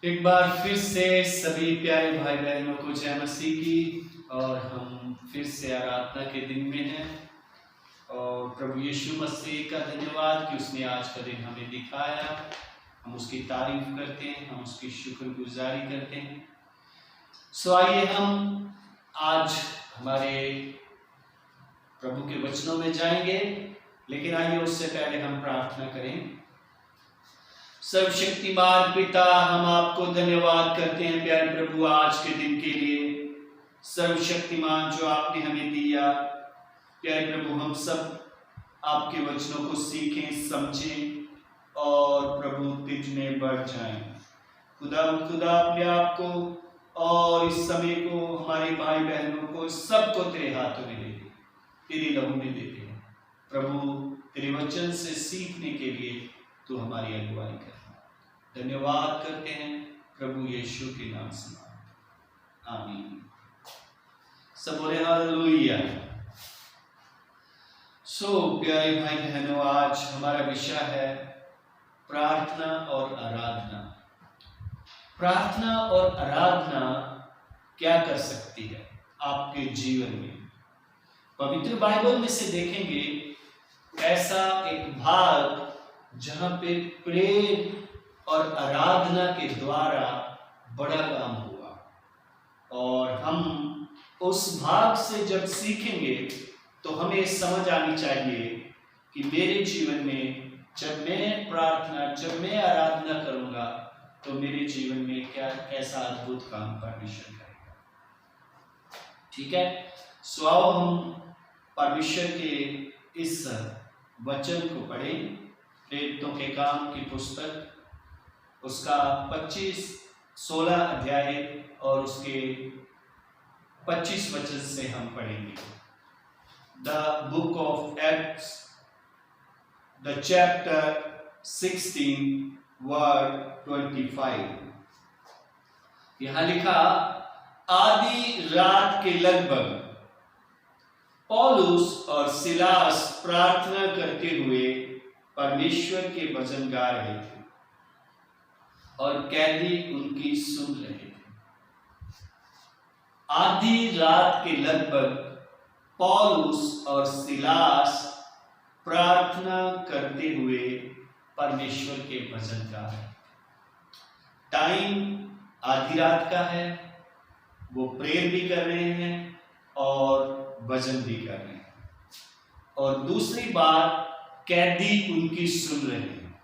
एक बार फिर से सभी प्यारे भाई बहनों को जय मसीह की। और हम फिर से आराधना के दिन में हैं और प्रभु यीशु मसीह का धन्यवाद कि उसने आज का दिन हमें दिखाया। हम उसकी तारीफ करते हैं, हम उसकी शुक्रगुजारी करते हैं। सो आइए हम आज हमारे प्रभु के वचनों में जाएंगे, लेकिन आइए उससे पहले हम प्रार्थना करें। सर्वशक्तिमान पिता, हम आपको धन्यवाद करते हैं प्यारे प्रभु आज के दिन के लिए। सर्वशक्तिमान जो आपने हमें दिया प्यारे प्रभु, हम सब आपके वचनों को सीखें, समझें और प्रभु तुझ में बढ़ जाएं। खुदा अपने आप को और इस समय को, हमारे भाई बहनों को, सबको तेरे हाथों में देते, तेरे लहू में देते हैं। प्रभु तेरे वचन से सीखने के लिए तू हमारी अगुवाई कर। धन्यवाद करते हैं प्रभु यीशु के नाम से, आमीन। सब बोले हालेलुया। सो प्यारे भाई बहनों, आज हमारा विषय है प्रार्थना और आराधना। प्रार्थना और आराधना क्या कर सकती है आपके जीवन में? पवित्र बाइबल में से देखेंगे ऐसा एक भाग जहां पे प्रेम और आराधना के द्वारा बड़ा काम हुआ। और हम उस भाग से जब सीखेंगे तो हमें समझ आनी चाहिए कि मेरे जीवन में जब मैं प्रार्थना, जब मैं आराधना करूंगा तो मेरे जीवन में कैसा अद्भुत काम परमेश्वर करेगा। ठीक है, सो आओ हम परमेश्वर के इस वचन को पढ़ें। प्रेरितों के काम की पुस्तक उसका 16 अध्याय और उसके 25 वचन से हम पढ़ेंगे। The book of acts, the chapter 16 word 25। यहां लिखा, आधी रात के लगभग पौलुस और सिलास प्रार्थना करते हुए परमेश्वर के भजन गा रहे थे और कैदी उनकी सुन रहे थे। आधी रात के लगभग पौलुस और सिलास प्रार्थना करते हुए परमेश्वर के भजन गा रहे थे। टाइम आधी रात का है, वो प्रेयर भी कर रहे हैं और भजन भी कर रहे हैं। और दूसरी बात, कैदी उनकी सुन रहे हैं।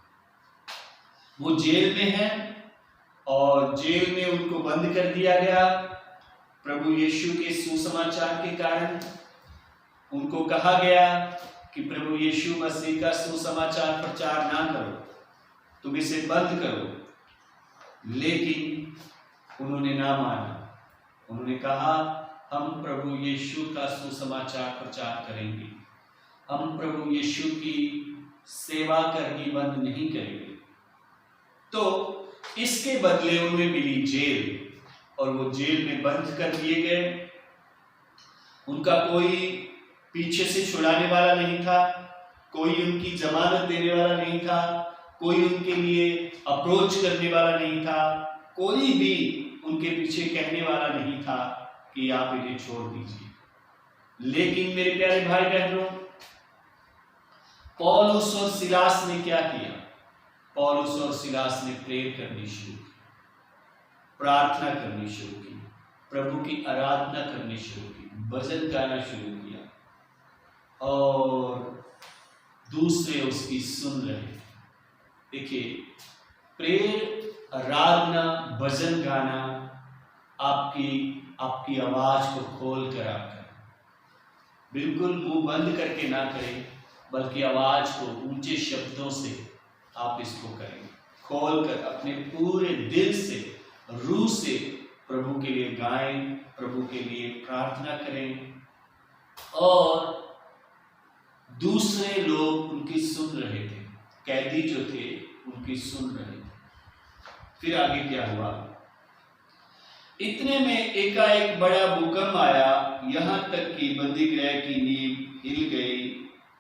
वो जेल में है और जेल में उनको बंद कर दिया गया। प्रभु यीशु के सुसमाचार के कारण उनको कहा गया कि प्रभु यीशु मसीह का सुसमाचार प्रचार ना करो, तुम इसे बंद करो। लेकिन उन्होंने ना माना। उन्होंने कहा, हम प्रभु यीशु का सुसमाचार प्रचार करेंगे, हम प्रभु यीशु की सेवा करनी बंद नहीं करेंगे। तो इसके बदले उन्हें मिली जेल और वो जेल में बंद कर दिए गए। उनका कोई पीछे से छुड़ाने वाला नहीं था, कोई उनकी जमानत देने वाला नहीं था, कोई उनके लिए अप्रोच करने वाला नहीं था, कोई भी उनके पीछे कहने वाला नहीं था कि आप इन्हें छोड़ दीजिए। लेकिन मेरे प्यारे भाई बहनों, पौलुस और सिलास ने क्या किया? पौलुस और सिलास ने प्रेयर करनी शुरू की, प्रार्थना करनी शुरू की, प्रभु की आराधना करनी शुरू की, भजन गाना शुरू किया और दूसरे उसकी सुन रहे थे। देखिए, प्रेयर, आराधना, भजन गाना आपकी आवाज को खोल कर आप करें। बिल्कुल मुंह बंद करके ना करें, बल्कि आवाज को ऊंचे शब्दों से आप इसको करें। खोल कर अपने पूरे दिल से, रूह से प्रभु के लिए गाएं, प्रभु के लिए प्रार्थना करें और दूसरे लोग उनकी सुन रहे थे। कैदी जो थे उनकी सुन रहे थे। फिर आगे क्या हुआ? इतने में एकाएक बड़ा भूकंप आया, यहां तक कि बंदी गृह की नींव हिल गई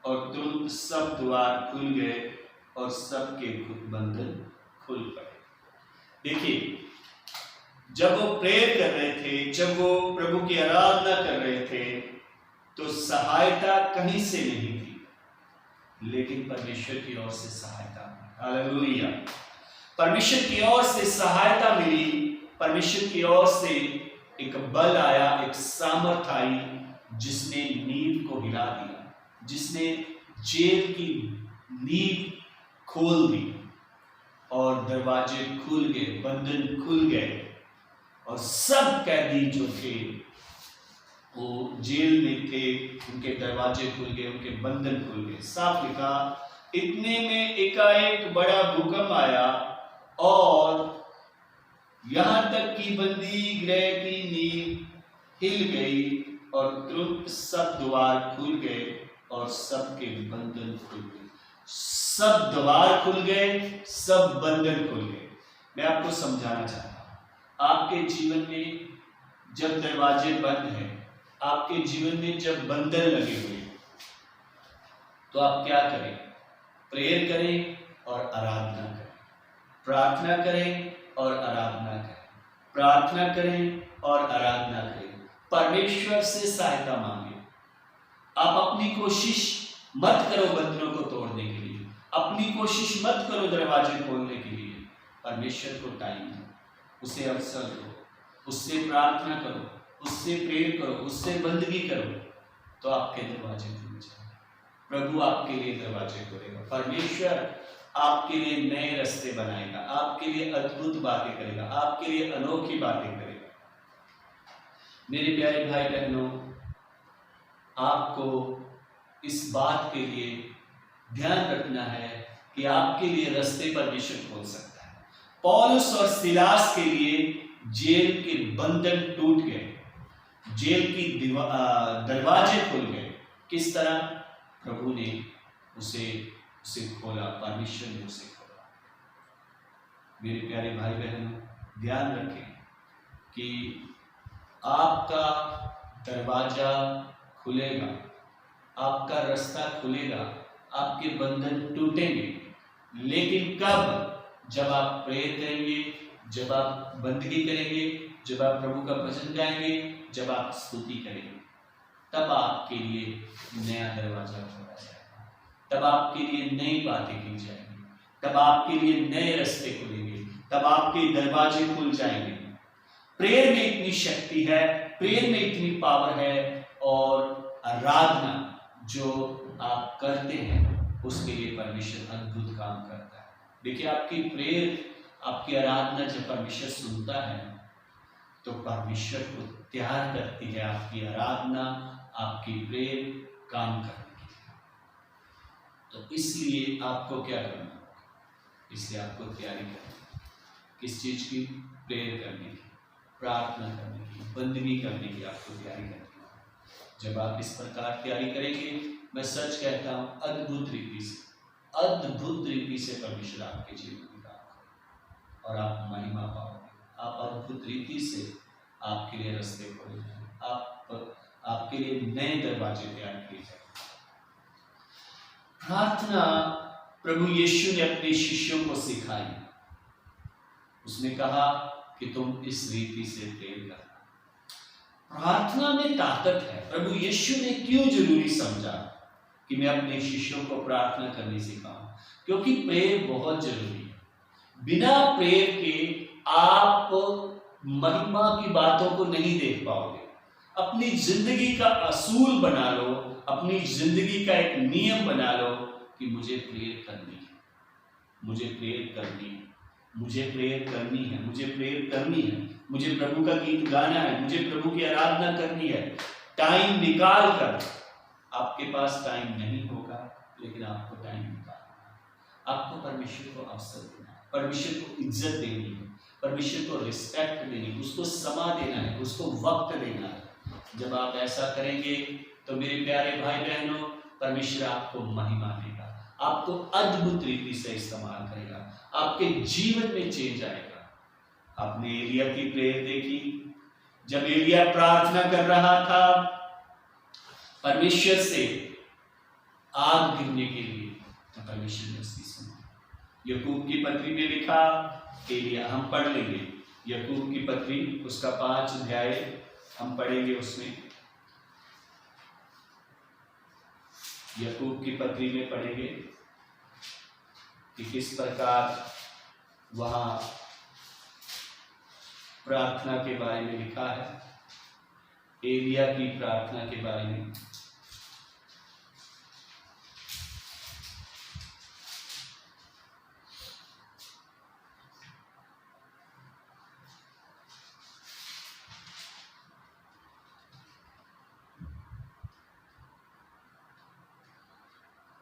और तुरंत सब द्वार खुल गए और सबके बंधन खुल पड़े। देखिए, जब वो प्रेयर कर रहे थे, जब वो प्रभु की आराधना कर रहे थे, तो सहायता कहीं से नहीं थी, लेकिन परमेश्वर की ओर से सहायता मिली। हालेलुया। परमेश्वर की ओर से सहायता मिली, परमेश्वर की ओर से एक बल आया, एक सामर्थ आई, जिसने नींव को हिला दिया, जिसने जेल की नींव खोल दी और दरवाजे खुल गए, बंधन खुल गए और सब कैदी जो थे वो जेल में थे, उनके दरवाजे खुल गए, उनके बंधन खुल गए। साफ लिखा, इतने में एकाएक बड़ा भूकंप आया और यहां तक कि बंदी गृह की नींव हिल गई और तुरंत सब द्वार खुल गए और सबके बंधन खुल गए। सब द्वार खुल गए, सब बंधन खुल गए। मैं आपको समझाना चाहता हूं, आपके जीवन में जब दरवाजे बंद हैं, आपके जीवन में जब बंधन लगे हुए, तो आप क्या करें? प्रेयर करें और आराधना करें, प्रार्थना करें और आराधना करें, प्रार्थना करें और आराधना करें, परमेश्वर से सहायता मांगे। आप अपनी कोशिश मत करो बंधनों को तोड़ने के लिए, अपनी कोशिश मत करो दरवाजे खोलने के लिए। परमेश्वर को टाइम दो, उसे अवसर दो, उससे प्रार्थना करो, उससे प्रेयर करो, उससे बंदगी करो, तो आपके दरवाजे खुल जाएंगे। प्रभु आपके लिए दरवाजे खोलेगा, परमेश्वर आपके लिए नए रास्ते बनाएगा, आपके लिए अद्भुत बातें करेगा, आपके लिए अनोखी बातें करेगा। मेरे प्यारे भाई बहनों, आपको इस बात के लिए ध्यान रखना है कि आपके लिए रास्ते परमेश्वर खोल सकता है। पौलुस और सिलास के लिए जेल के बंधन टूट गए, जेल की दरवाजे खुल गए। किस तरह? प्रभु ने उसे खोला, परमेश्वर ने उसे खोला। मेरे प्यारे भाई बहनों, ध्यान रखें कि आपका दरवाजा खुलेगा, आपका रास्ता खुलेगा, आपके बंधन टूटेंगे, लेकिन कब? जब आप प्रेयर करेंगे, जब आप बंदगी करेंगे, जब आप प्रभु का भजन गाएंगे, जब आप स्तुति करेंगे, तब आपके लिए नया दरवाजा खोला जाएगा, तब आपके लिए नई बातें की जाएंगी, तब आपके लिए नए रास्ते खुलेंगे, तब आपके दरवाजे खुल जाएंगे। प्रेयर में इतनी शक्ति है, प्रेयर में इतनी पावर है, और आराधना जो आप करते हैं उसके लिए परमेश्वर अद्भुत काम करता है। देखिए, आपकी प्रेयर, आपकी आराधना जब परमेश्वर सुनता है तो परमेश्वर को तैयार करती है आपकी आराधना, आपकी प्रेयर काम करने के लिए। तो इसलिए आपको क्या करना होगा? इसलिए आपको तैयारी करनी। किस चीज की? प्रेयर करने की, प्रार्थना करने की, बंदगी करने की आपको तैयारी करनी है। जब आप इस प्रकार तैयारी करेंगे, मैं सच कहता हूं, अद्भुत रीति से परमेश्वर आपके जीवन में काम करेगा और आप महिमा पाओगे। आप अद्भुत रीति से आपके लिए रास्ते खोले जाएंगे, आपके लिए नए दरवाजे तैयार किए जाएंगे। प्रार्थना प्रभु यीशु ने अपने शिष्यों को सिखाई। उसने कहा कि तुम इस रीति से प्रेयर करना। प्रार्थना में ताकत है। प्रभु यीशु ने क्यों जरूरी समझा कि मैं अपने शिष्यों को प्रार्थना करनी सिखाऊं? क्योंकि प्रेयर बहुत जरूरी है। बिना प्रेयर के आप महिमा की बातों को नहीं देख पाओगे। अपनी जिंदगी का असूल बना लो, अपनी जिंदगी का एक नियम बना लो कि मुझे प्रेयर करनी है, मुझे प्रेयर करनी है, मुझे प्रेयर करनी है, मुझे प्रेयर करनी है, मुझे प्रभु का गीत गाना है, मुझे प्रभु की आराधना करनी है। टाइम निकाल कर, आपके पास टाइम नहीं होगा, लेकिन आपको टाइम निकालना है। आपको परमेश्वर को अवसर देना है, परमेश्वर को इज्जत देनी है, परमेश्वर को रिस्पेक्ट देनी है, उसको समय देना है, उसको वक्त देना है। जब आप ऐसा करेंगे तो मेरे प्यारे भाई बहनों, परमेश्वर आपको महिमा देगा, आपको अद्भुत रीति से इस्तेमाल करेगा, आपके जीवन में चेंज आएगा। आपने एलिया की प्रेयर देखी। जब एलिया प्रार्थना कर रहा था परमेश्वर से आग गिरने के लिए, तो परमेश्वर ने उसकी सुनी। याकूब की पत्री में लिखा, एलिया, हम पढ़ लेंगे, याकूब की पत्री उसका 5 अध्याय हम पढ़ेंगे। उसमें याकूब की पत्री में पढ़ेंगे कि किस प्रकार वहां प्रार्थना के बारे में लिखा है, एलिया की प्रार्थना के बारे में।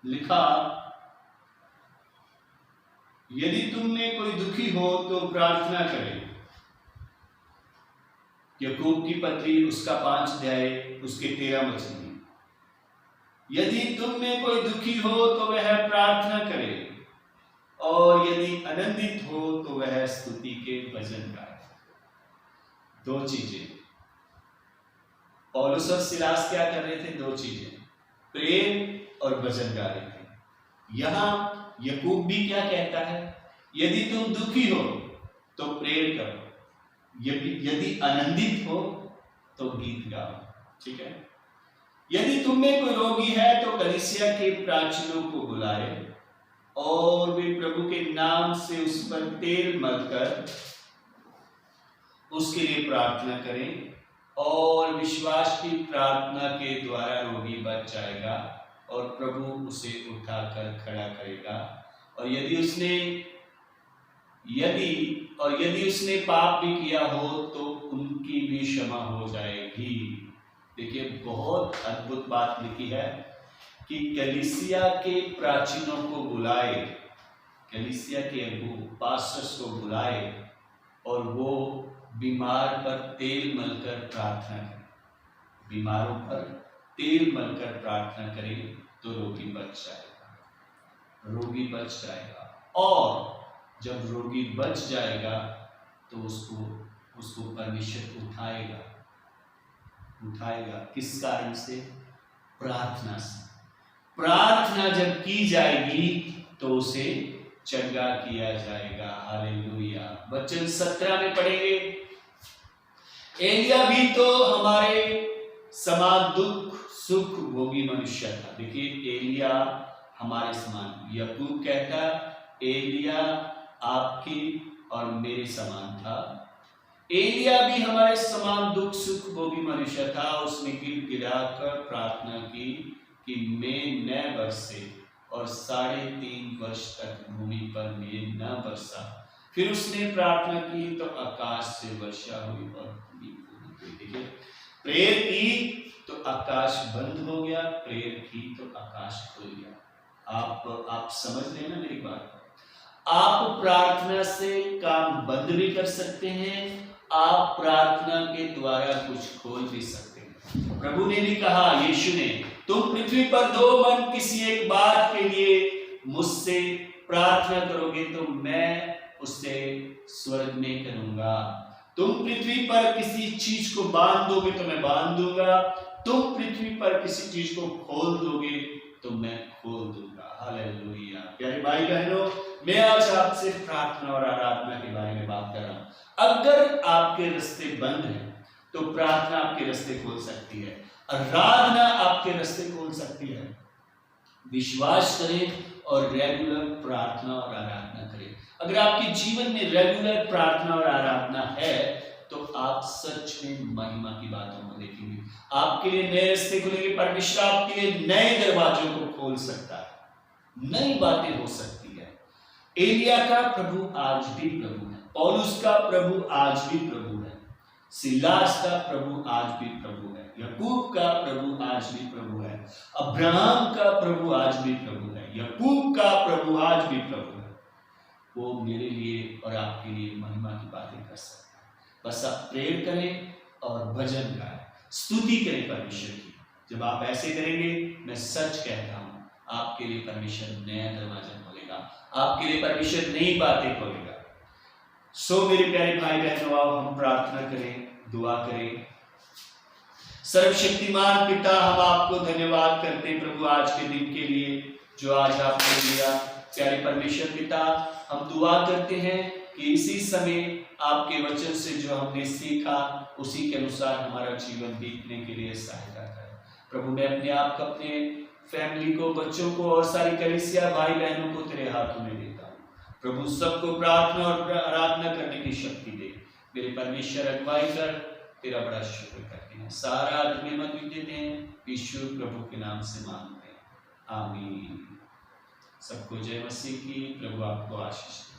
लिखा, यदि तुम में कोई दुखी हो तो प्रार्थना करे। याकूब की पत्री उसका 5 अध्याय उसके 13 वचन में, यदि तुम में कोई दुखी हो तो वह प्रार्थना करे, और यदि आनंदित हो तो वह स्तुति के भजन गाए। 2 चीजें पौलुस और सिलास क्या कर रहे थे? 2 चीजें, प्रेम और भजन गा रहे थे। यहां याकूब भी क्या कहता है? यदि तुम दुखी हो तो प्रेयर करो, यदि आनंदित हो तो गीत गाओ। ठीक है। यदि तुम में कोई रोगी है तो कलीसिया के प्राचीनों को बुलाए और वे प्रभु के नाम से उस पर तेल मलकर उसके लिए प्रार्थना करें, और विश्वास की प्रार्थना के द्वारा रोगी बच जाएगा और प्रभु उसे उठाकर खड़ा करेगा। और यदि उसने पाप भी किया हो तो उनकी भी क्षमा हो जाएगी। देखिए, बहुत अद्भुत बात लिखी है कि कलीसिया के प्राचीनों को बुलाए, कलीसिया के पास्टर्स को बुलाए और वो बीमार पर तेल मलकर प्रार्थना करें, बीमारों पर तेल मलकर प्रार्थना करें तो रोगी बच जाएगा, रोगी बच जाएगा। और जब रोगी बच जाएगा तो उसको परमेश्वर उठाएगा। किस कारण से? प्रार्थना से। प्रार्थना जब की जाएगी तो उसे चंगा किया जाएगा। हालेलुया। वचन 17 में पढ़ेंगे, एलिया भी तो हमारे समान दुख सुख भोगी मनुष्य था। देखिए, एलिया हमारे समान, याकूब कहता एलिया आपकी और मेरे समान था। एलिया भी हमारे समान दुख सुख भोगी मनुष्य था। उसने गिड़गिड़ाकर प्रार्थना की कि मैं न बरसे, और 3.5 वर्ष तक भूमि पर मेघ न बरसा। फिर उसने प्रार्थना की तो आकाश से वर्षा हुई और भूमि पूरी। देखिए, प्रेयर की तो आकाश बंद हो गया, प्रेयर की तो आकाश खुल गया। आप समझ लेना मेरी बात। आप प्रार्थना से काम बंद भी कर सकते हैं, आप प्रार्थना के द्वारा कुछ खोल भी सकते हैं। प्रभु ने भी कहा, यीशु ने, तुम पृथ्वी पर 2 मन किसी एक बात के लिए मुझसे प्रार्थना करोगे तो मैं उससे स्वर्ग में करूंगा। तुम पृथ्वी पर किसी चीज को बांध दोगे तो मैं बांध दूंगा, तुम पृथ्वी पर किसी चीज को खोल दोगे तो मैं खोल दूंगा। हालेलुया। प्यारे भाई बहनों, मैं आज आपसे प्रार्थना और आराधना के बारे में बात कर रहा हूं। अगर आपके रास्ते बंद हैं तो प्रार्थना आपके रास्ते खोल सकती है, आराधना आपके रास्ते खोल सकती है। विश्वास करें और रेगुलर प्रार्थना और आराधना करें। अगर आपके जीवन में रेगुलर प्रार्थना और आराधना है तो आप सच में महिमा की बातों को देखेंगे। आपके लिए नए रास्ते खुलेंगे, परमेश्वर आपके लिए नए दरवाजों को खोल सकता है, नई बातें हो सकती है। एलिया का प्रभु आज भी प्रभु है, पौलुस का प्रभु आज भी प्रभु है, सिलास का प्रभु आज भी प्रभु है, याकूब का प्रभु आज भी प्रभु है, अब्राहम का प्रभु आज भी प्रभु है, याकूब का प्रभु आज भी प्रभु है। वो मेरे लिए और आपके लिए महिमा की बातें कर सकता है। बस आप प्रेयर करें और भजन गाएं, स्तुति करें परमेश्वर की। जब आप ऐसे करेंगे, मैं सच कहता हूं, आपके लिए परमेश्वर नया दरवाजा खोलेगा, आपके लिए परमेश्वर नई बातें खोलेगा। सो मेरे प्यारे भाई बहनों, आओ हम प्रार्थना करें, दुआ करें। सर्वशक्तिमान पिता, हम आपको धन्यवाद करते हैं प्रभु आज के दिन के लिए जो आज आपने दिया। प्यारे परमेश्वर पिता, हम दुआ करते हैं कि इसी समय आपके वचन से जो हमने सीखा उसी के अनुसार हमारा जीवन बीतने के लिए सहायता करें। प्रभु मैं अपने आप को, अपने फैमिली को, बच्चों को और सारी कलीसिया भाई बहनों को तेरे हाथों में देता हूँ। प्रभु सबको प्रार्थना और आराधना करने की शक्ति दे। मेरे परमेश्वर अगुवाई कर, तेरा बड़ा शुक्र करते हैं। सारा धन्यवाद भी देते हैं, यीशु प्रभु के नाम से मांगते हैं, आमीन। सबको जय मसीह की। प्रभु आपको आशीष दे।